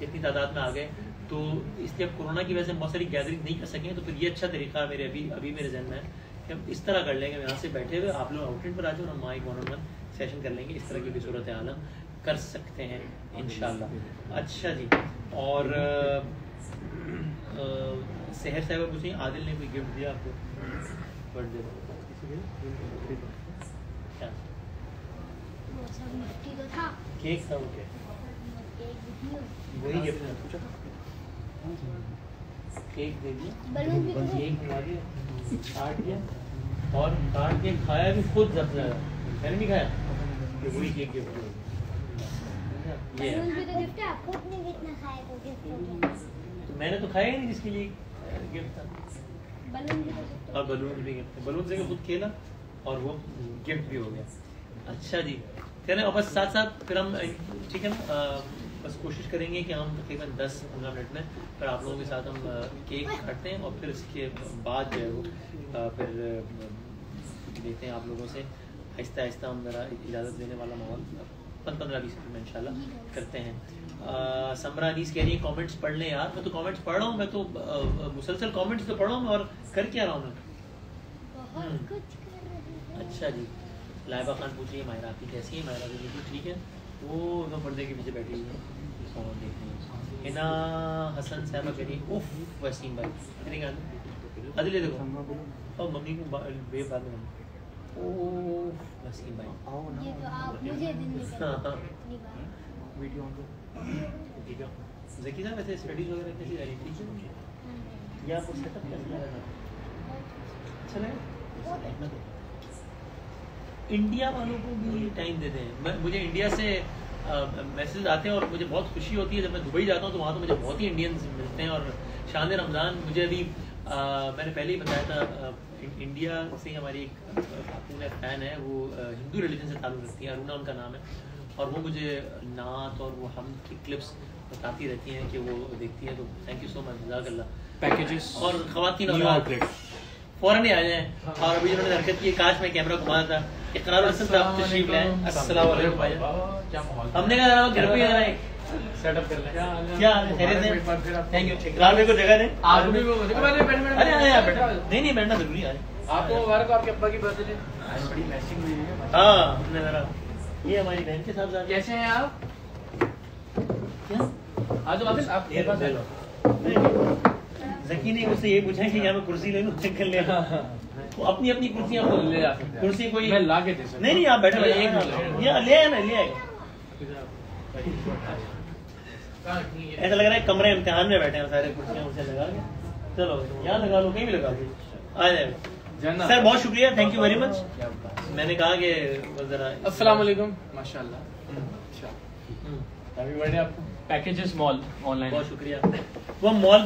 इतनी तादाद में आ गए। तो इसलिए अब कोरोना की वजह से बहुत सारी गैदरिंग नहीं कर सकें, तो फिर ये अच्छा तरीका मेरे अभी मेरे जहन में है कि हम इस तरह कर लेंगे, यहाँ से बैठे हुए आप लोग आउटलेट पर आ जाओ और हम एक 1-on-1 सेशन कर लेंगे, इस तरह की भी सूरत हाल हम कर सकते हैं इंशाल्लाह। अच्छा जी, और सहर साहब पूछें आदिल ने कोई गिफ्ट दिया आपको बर्थडे क्या? वो सब मिट्टी का था, केक था वो क्या? केक भी थी, वही गिफ्ट था, पूछो केक दे दिया, बलून भी थे। केक मिला दिया, काट दिया और काट के खाया भी खुद सबसे ज्यादा, मैंने नहीं खाया, ये वही केक गिफ्ट ये बलून है। भी तो गिफ्ट है, आपको अपने कितना खाया तो गिफ्ट हो गया। तो मैंने तो खाया ही नहीं जिसके लिए गिफ्ट था, बलून भी तो गिफ्ट और बलून भी गिफ्ट, बलून से खुद खेला और वो गिफ्ट भी हो गया। अच्छा जी, चलें और बस साथ साथ फिर हम ठीक है ना, बस कोशिश करेंगे कि हम तकरीबन 10-15 मिनट में फिर आप लोगों के साथ हम केक काटते हैं और फिर इसके बाद जो है वो फिर देते हैं आप लोगों से आहिस्ता आहिस्ता हम ज़रा इजाज़त देने वाला माहौल 15-20 मिनट में इंशाल्लाह करते हैं। समरा अनीस कह रही है कमेंट्स पढ़ लें यार, मैं तो कमेंट्स पढ़ रहा हूँ, मैं तो मुसलसल कमेंट्स तो पढ़ रहा हूँ मैं, और कर क्या रहा हूँ मैं। बहुत कुछ कर रहे हैं। अच्छा जी, लाइबा खान पूछ रही है मायरा आपकी कैसी है? मायरा भी बिल्कुल ठीक है, वो तो पर्दे के पीछे बैठी हुई है फोन देख रही है। हिना हसन साहबा कह रही है उफ वसीम भाई कितनी गाना अदिल देखो और मम्मी को बेबाद में ओह वसीम भाई ये तो आप मुझे दिन में हाँ, हाँ। इतनी बार वीडियो ऑन ठीक है। ज़की साहब वैसे स्टडीज वगैरह कैसी जा रही है? ठीक है, ये आपको सेटअप कैसा लग रहा है? अच्छा लगा? इंडिया वालों को भी टाइम देते हैं, मुझे इंडिया से मैसेज आते हैं और मुझे बहुत खुशी होती है जब मैं दुबई जाता हूँ तो वहाँ तो मुझे बहुत ही इंडियंस मिलते हैं। और शान रमज़ान मुझे अभी मैंने पहले ही बताया था, इंडिया से हमारी एक खातून फ़ैन है, वो हिंदू रिलीजन से ताल्लुक़ रखती है, अरुणा उनका नाम है, और वो मुझे नात और वो हम की क्लिप्स बताती रहती हैं कि वो देखती हैं, तो थैंक यू सो मच, जज़ाकल्लाह। पैकेजेस और ख़वातीन न्यू और आउटलेट फौरन ही आ जाएं। और अभी जिन्होंने हरकत की, काश मैं कैमरा घुमा था, इकरार हसन साहब तशरीफ लाए। अस्सलाम वालेकुम भाई, हमने कहा जरा घर पे जरा एक सेटअप कर लें। क्या खैरियत है? Thank you. इकरार मेरे को जगह दें। आज भी वो देखो मैंने अरे अरे यार बेटा, नहीं बैठना जरूरी है। आपको मुबारक, आपके अब्बा की बर्थडे आज बड़ी मैचिंग हुई है। हाँ, हमने जरा ये हमारी बहन के साथ कैसे हैं आप? क्या आज वापस आप ये ले लो। ज़की ने मुझसे ये पूछा कि यहाँ मैं कुर्सी ले लूँ, कर ले। वो अपनी अपनी कुर्सियाँ ले जा सकते हैं। कुर्सी कोई मैं ला के दे सकता नहीं आप बैठे एक ये ले आए ना, ले आए। ऐसा लग रहा है कमरे इम्तिहान में बैठे हैं सारे, कुर्सियाँ उसे लगा के। चलो यहाँ लगा लो, कहीं भी लगा लो, आ जाएगा। सर बहुत शुक्रिया, थैंक यू वेरी मच। मैंने कहा कि वो जरा अस्सलाम वालेकुम, माशाल्लाह। हैप्पी बर्थडे आपको। Packages mall online. बहुत शुक्रिया। वो मॉल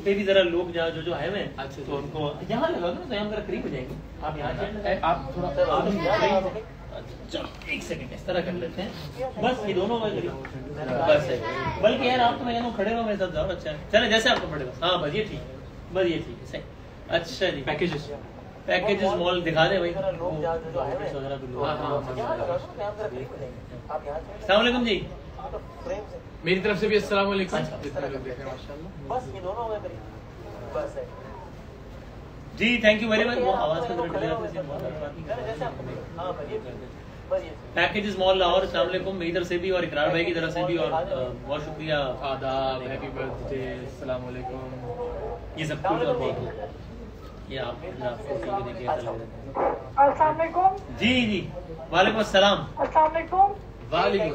पे भी जरा लोग जहाँ जो आए हुए हैं, अच्छा, तो उनको यहाँ लगा दो तो हम जरा करीब हो जाएंगे। आप यहाँ आप थोड़ा चलो एक सेकंड इस तरह कर लेते हैं, बस ये दोनों करीब बस है। बल्कि यार आप तो मैं कहता हूँ खड़े रहो मेरे साथ, ज्यादा अच्छा है। चले जैसे आपको पड़ेगा। हाँ बस ये ठीक, बस ये ठीक है सही। अच्छा जी, पैकेजेस मॉल दिखा दे भाई। लोग जहाँ जो आए हुए हैं, अस्सलाम वालेकुम जी। मेरी तरफ से भी अस्सलाम वालेकुम। अच्छा। बस ये दोनों हो गए बस है जी थैंक यू वेरी मच। वो आवाज का पैकेजेस मॉल लाहौर, अस्सलाम वालेकुम मेरी तरफ से भी और इकरार भाई की तरफ से भी, और बहुत शुक्रिया। आदाब, हैप्पी बर्थडे, अस्सलाम वालेकुम। ये सब कुछ और बहुत ये आपको टीवी देखे अच्छा लग रहा अस्सलाम वालेकुम। है। जी जी वालेकुम अस्सलाम। अस्सलाम वालेकुम। वालेकुम।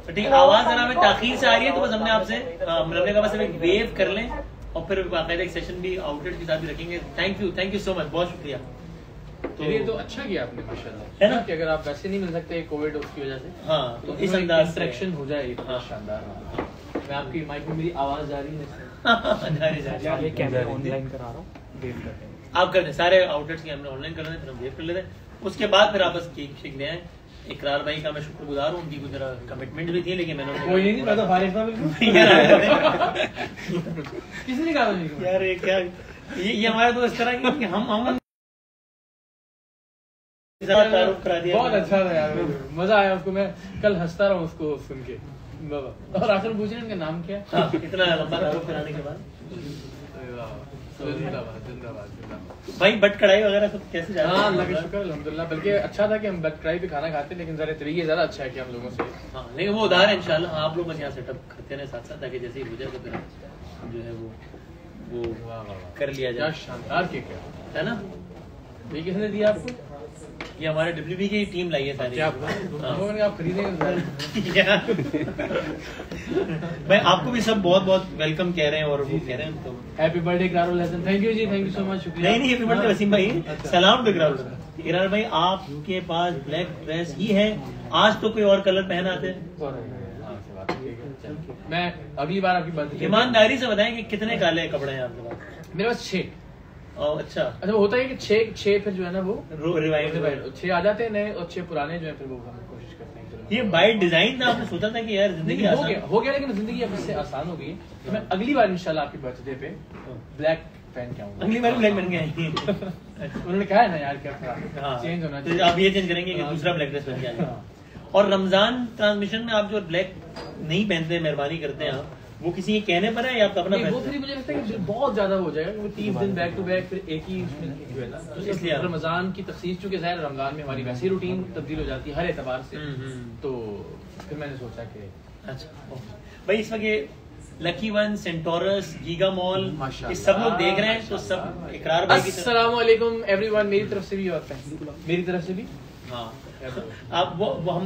तो ठीक, आवाज जरा हमें ताखीर से आ रही है, तो बस हमने आपसे हमने कहा बस एक वेव कर लें और फिर बाकायदा एक सेशन भी आउटलेट के साथ भी रखेंगे। थैंक यू सो मच, बहुत शुक्रिया। ये तो अच्छा किया आपने माशाल्लाह, है ना? कि अगर आप वैसे नहीं मिल सकते कोविड उसकी वजह से, हाँ तो इस अंदाज से इंटरेक्शन हो जाए तो हाँ। शानदार। मैं आपकी माइक में मेरी आवाज आ रही है। ये कैमरा ऑनलाइन करा रहा हूँ, वेव कर रहे हैं। आप कर दें, सारे आउटलेट्स की हमने ऑनलाइन कर रहे हैं, फिर हम वेव कर लेते हैं। उसके बाद फिर आप बस केक शेक ले आए। इकरार भाई का मैं शुक्रगुजार हूँ, उनकी कुछ जरा कमिटमेंट भी थी, लेकिन मैंने कोई नहीं, मैं तो फारिग था बिल्कुल। किसने कहा था यार ये क्या, ये हमारे तो इस तरह की कि हम तारुफ करा दिया। बहुत अच्छा था यार, मजा आया उसको। मैं कल हंसता रहा हूँ उसको सुन के। और आखिर पूछ रहे हैं इनका नाम क्या है? हाँ, इतना लंबा तारुफ कराने के बाद जिंदाबाद जिंदाबाद जिंदाबाद। भाई बट कढ़ाई वगैरह सब कैसे जा रहा है? हाँ अल्लाह का शुक्र अल्हम्दुलिल्लाह। बल्कि अच्छा था कि हम बट कढ़ाई पे खाना खाते, लेकिन जरा तरीके ज्यादा अच्छा है कि हम लोगों से। हाँ लेकिन वो उधार है इंशाल्लाह। आप लोग बस यहाँ सेटअप करते रहे साथ साथ, ताकि जैसे ही हो जाए तो फिर जो है वो वाह वाह कर लिया क्या जाए, शानदार केक है ना? ये किसने दिया आपको? ये हमारे WB की टीम लाई है सारी। क्या हाँ। आप खरीदेंगे? मैं आपको भी सब बहुत बहुत वेलकम कह रहे हैं और वो कह रहे हैं तो happy birthday Iqrarul Hassan. Thank you जी, थैंक यू सो मच, शुक्रिया। नहीं हैप्पी बर्थडे वसीम भाई। सलाम टू इकरार भाई, आपके पास ब्लैक ड्रेस ही है, आज तो कोई और कलर पहन आते हैं। मैं अगली बार आपकी बात ईमानदारी से बताएं कि कितने काले कपड़े हैं आपके पास? मेरे पास 6। अच्छा वो होता है कि 6 फिर जो है ना वो रिवाइव 6 आ जाते हैं नए, और 6 पुराने जो है फिर वो हम कोशिश करते हैं। ये बाय डिजाइन था, आपने सोचा था कि यार जिंदगी हो गया, लेकिन जिंदगी अब इससे आसान हो गई है। तो मैं अगली बार इंशाल्लाह आपकी बर्थडे पे ब्लैक पहन के आऊंगा। अगली बार ब्लैक बन गए। उन्होंने कहा है ना यार क्या हाँ चेंज होना तो चाहिए। आप ये चेंज करेंगे कि दूसरा ब्लैक ड्रेस पहन के आएंगे। और रमजान ट्रांसमिशन में आप जो ब्लैक नहीं पहनते, मेहरबानी करते हैं आप, वो किसी के कहने पर है या आपका अपना नहीं, वो फैसला? फिर मुझे लगता है कि बहुत ज्यादा हो जाएगा, क्योंकि 30 दिन बैक टू बैक फिर एक ही उसमें जो है ना, तो इसलिए रमजान की तखसीस, चूंकि ज़ाहिर रमजान में हमारी वैसी रूटीन तब्दील हो जाती है हर एतबार से, तो फिर मैंने सोचा कि अच्छा भाई इस वक्त ये lucky one, Centaurus, giga mall, ये सब लोग देख रहे हैं, तो सब इकरार भाई की तरफ। अस्सलाम वालेकुम एवरीवन, मेरी तरफ से भी और मेरी तरफ से भी। हाँ आप वो हम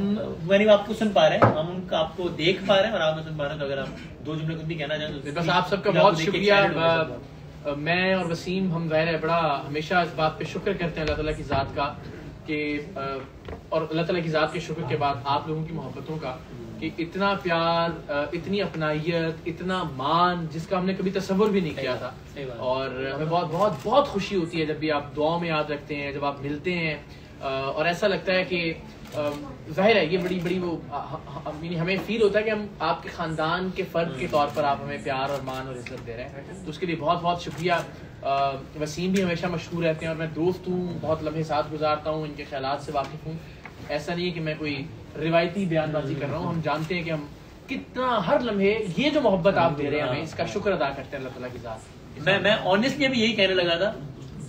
यानी आपको सुन पा रहे हैं, हम उनका आपको देख पा रहे हैं और आप सुन पा रहे हैं, तो अगर आप 2 जुमले कुछ भी कहना चाहें तो बस आप सबका बहुत शुक्रिया। मैं और वसीम हम ज़ाहिर है बड़ा हमेशा इस बात पे शुक्र करते हैं अल्लाह ताला की ज़ात का कि और अल्लाह ताला की ज़ात के शुक्र के बाद आप लोगों की मोहब्बतों का, कि इतना प्यार, इतनी अपनाइयत, इतना मान जिसका हमने कभी तसव्वुर भी नहीं किया था। और हमें बहुत बहुत बहुत खुशी होती है जब भी आप दुआओं में याद रखते हैं, जब आप मिलते हैं, और ऐसा लगता है कि जाहिर है ये बड़ी बड़ी वो हमें फील होता है कि हम आपके खानदान के फर्द के तौर पर आप हमें प्यार और मान और इज्जत दे रहे हैं, तो उसके लिए बहुत बहुत शुक्रिया। वसीम भी हमेशा मशहूर रहते हैं और मैं दोस्त हूँ, बहुत लम्हे साथ गुजारता हूँ, इनके ख्यालात से वाकिफ हूँ। ऐसा नहीं है कि मैं कोई रिवायती बयानबाजी कर रहा हूँ, हम जानते हैं कि हम कितना हर लम्हे ये जो मोहब्बत आप दे रहे हैं हमें, इसका शुक्र अदा करते हैं अल्लाह ताला की ज़ात। मैं ऑनेस्टली अभी यही कहने लगा था,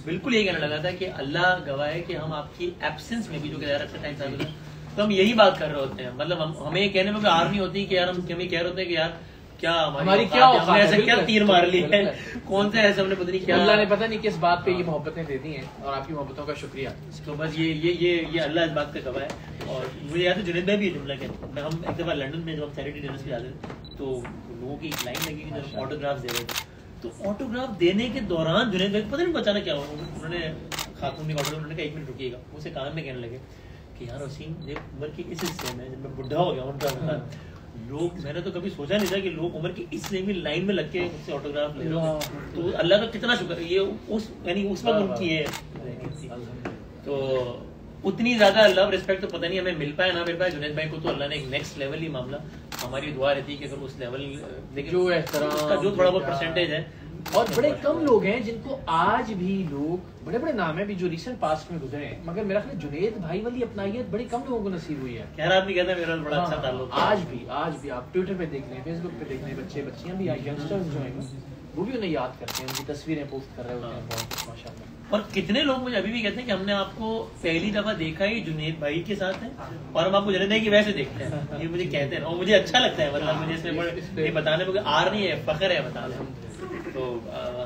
बिल्कुल यही कहने लगा था कि अल्लाह गवाह है कि हम आपकी एब्सेंस में भी, जो कि अच्छा टाइम था, तो हम यही बात कर रहे होते हैं। मतलब हमें ये कहने में कोई आर नहीं होती कि यार हम कह रहे होते हैं कि यार क्या हमारी क्या हमने ऐसा क्या तीर मार ली है, कौन सा ऐसा हमने पता नहीं क्या, अल्लाह ने पता नहीं किस बात पे ये मोहब्बतें दे दी हैं, और आपकी मोहब्बतों का शुक्रिया। तो बस ये अल्लाह इस बात का गवाह है। और मुझे याद है जुनैद भाई भी जुमला कहते, हम एक दफा लंदन में जब हम चैरिटी डिनर्स पे जाते थे, तो लोगों की एक लाइन लगी कि जब ऑटोग्राफ दे रहे थे, तो ऑटोग्राफ देने के दौरान जुनैद भाई पता नहीं अचानक क्या हुआ, उन्होंने खातून ने ऑटोग्राफ, उन्होंने कहा 1 मिनट रुकिएगा, उसे कान में कहने लगे कि यार वसीम एक उम्र की इस हिस्से में जब मैं बुढ़ा हो गया हूँ लोग, मैंने तो कभी सोचा नहीं था कि लोग उम्र की इस लाइन में लग के मुझसे ऑटोग्राफ ले रहे हो, तो अल्लाह का कितना शुक्र। ये उस वक्त उनकी है, तो उतनी ज्यादा लव रिस्पेक्ट तो पता नहीं हमें मिल पाए ना मिल पाए। जुनैद भाई को तो अल्लाह ने एक नेक्स्ट लेवल ही मामला, हमारी दुआ रहती है कि अगर उस लेवल जो एहतराम जो थोड़ा बहुत परसेंटेज है। और बड़े कम लोग हैं जिनको आज भी लोग, बड़े बड़े नाम है भी जो रिसेंट पास्ट में गुजरे हैं, मगर मेरा ख्याल जुनैद भाई वाली अपनाइयत बड़ी कम लोगों को नसीब हुई है। खैर आदमी कहता है मेरा बड़ा अच्छा ताल्लुक है। आज भी आप ट्विटर पे देख लें, फेसबुक पे देख लें, बच्चे बच्चियां भी यंगस्टर्स जो हैं वो भी उन्हें याद करते हैं, उनकी तस्वीरें पोस्ट कर रहे होते हैं, बहुत माशाल्लाह। और कितने लोग मुझे अभी भी कहते हैं कि हमने आपको पहली दफा देखा ही जुनैद भाई के साथ है और हम आपको जुनैद भाई की वैसे देखते हैं, ये मुझे कहते हैं और मुझे अच्छा लगता है। मतलब मुझे इसमें ये बताने में आर नहीं है, फख्र है बताने। तो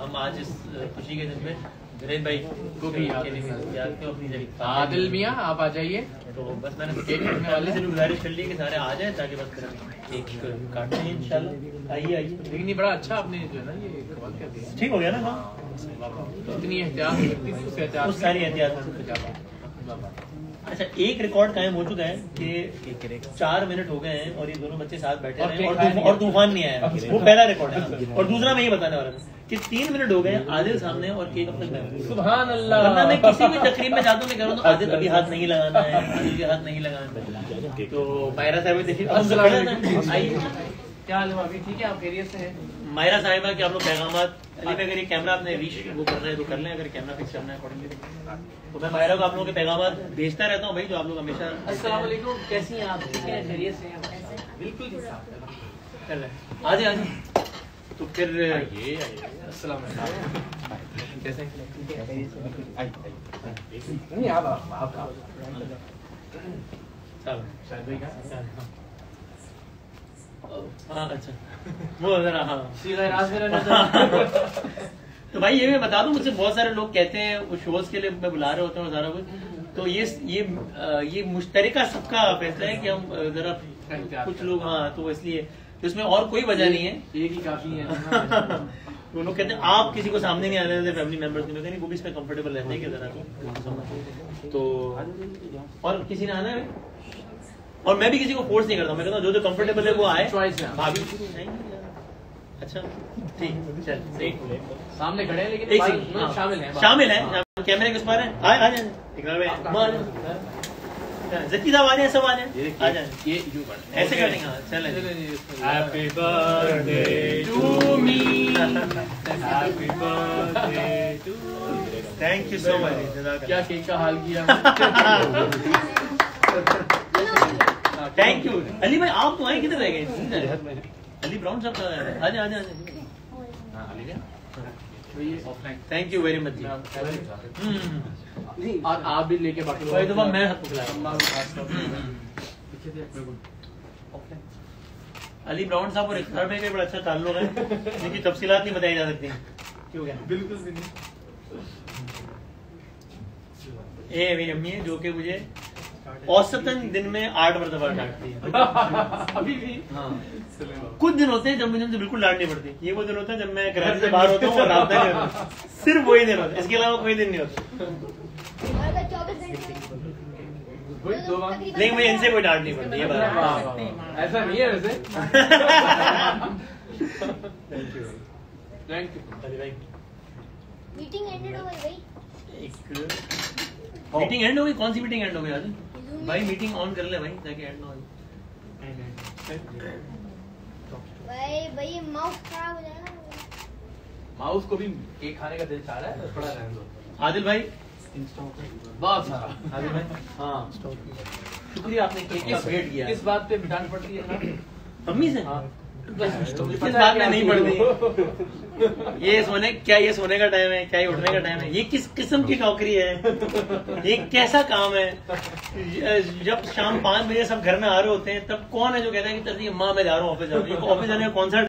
हम आज इस खुशी के दिन में जुनैद भाई को भी याद क्यों अपनी जगह। आदिल मियां आप आ जाइए। तो बस मैंने केक काटने वाले से गुजारिश कर ली कि सारे आ जाए ताकि बस केक काटते हैं इंशाल्लाह। आइए लेकिन ये बड़ा अच्छा आपने जो है ना ये कमाल कर दिया, ठीक हो गया ना। तो इतनी एहतियात लगती थी, उससे एहतियात उस सारी एहतियात। अच्छा एक रिकॉर्ड कायम हो चुका है कि 4 मिनट हो गए हैं और ये दोनों बच्चे साथ बैठे हैं और तूफान नहीं आया। वो पहला रिकॉर्ड है। और दूसरा मैं ये बताने वाला था कि 3 मिनट हो गए आदिल सामने और केक अब तक मैं। सुभान अल्लाह। वरना मैं किसी भी तकरीब में जाता हूँ मैं कह रहा हूँ आदिल अभी हाथ नहीं लगाना है, आदिल के हाथ नहीं लगाना है। तो मायरा साहब देखिए आइए, क्या हाल है भाभी, ठीक है आप खैरियत से हैं? मायरा साहिबा के आप लोग पैगामात अली में अगर ये कैमरा आपने रीच वो करना है तो कर लें, अगर कैमरा फिक्स करना है अकॉर्डिंगली। तो मैं मायरा को आप लोगों के पैगामात भेजता रहता हूँ भाई, जो आप लोग हमेशा। अस्सलाम वालेकुम, कैसी हैं आप? ठीक है खैरियत से हैं? बिल्कुल कर लें, आ जाए। तो फिर ये अस्सलाम वालेकुम, कैसे नहीं आप शायद भाई का हाँ अच्छा वो जरा हाँ सीधा राज मेरा नजर। तो भाई ये मैं बता दूं, मुझसे बहुत सारे लोग कहते हैं वो शोज के लिए मैं बुला रहे होते हैं और सारा कुछ। तो ये मुश्तरका सबका फैसला है कि हम जरा कुछ लोग हाँ, तो इसलिए तो इसमें और कोई वजह नहीं है, एक ही काफी है। वो लोग कहते हैं आप किसी को सामने नहीं आने देते फैमिली मेंबर्स की, नहीं वो भी इसमें कंफर्टेबल रहते हैं कि जरा तो और किसी ने आना है और मैं भी किसी को फोर्स नहीं करता हूँ, मैं कहता हूँ जो जो कंफर्टेबल है वो आए। भाभी नहीं अच्छा ठीक चल सही सामने खड़े हैं लेकिन एक भाई सेकंड, हाँ, शामिल हैं कैमरे के उस पार है। आ जाए जकी साहब आ जाए, सब आ जाए ये ऐसे करेंगे। हाँ चल happy birthday to me, happy birthday to, thank you so much. क्या केक का हाल किया। थैंक यू अली भाई, आप तो आए किधर रह गए? अली ब्राउन साहब आ जाए थैंक यू वेरी मच जी। और आप भी लेके बाकी कोई दफा मैं हाथ पकड़ा अली ब्राउन साहब और इफ्तार में भी बड़ा अच्छा ताल्लुक है, जिनकी तफसीलात नहीं बताई जा सकती। क्यों क्या? बिल्कुल भी नहीं। ये मेरी अम्मी है जो कि मुझे औसतन दिन में 8 मरतबा डांटती है अभी भी। हाँ कुछ दिन होते हैं जब मुझे उनसे बिल्कुल डांट नहीं पड़ती, ये वो दिन होता है जब मैं कराची से बाहर होता हूँ और रास्ता नहीं होता, सिर्फ वही दिन होता है, इसके अलावा कोई दिन नहीं होता। लेकिन मुझे इनसे कोई डांट नहीं पड़ती, ये बात ऐसा नहीं है वैसे। Thank you. मीटिंग एंडेड हो गई भाई। मीटिंग एंड हो गई? कौन सी मीटिंग एंड हो गई आज भाई? मीटिंग ऑन कर ले भाई ताकि एंड ना हो। भाई माउस खराब हो जाएगा। माउस को भी केक खाने का दिल चाह रहा है, थोड़ा रहने दो। आदिल भाई बहुत सारा। आदिल भाई हाँ शुक्रिया, आपने केक का वेट किया। किस बात पे डांट पड़ती है ना? अम्मी से हाँ। किस बात में नहीं पड़ती? ये सोने का टाइम है, क्या ये उठने का टाइम है? ये किस किस्म की नौकरी है? ये कैसा काम है? जब शाम 5 बजे सब घर में आ रहे होते हैं तब कौन है जो कहता है कि माँ मैं जा रहा हूँ ऑफिस जाने का? कौन सा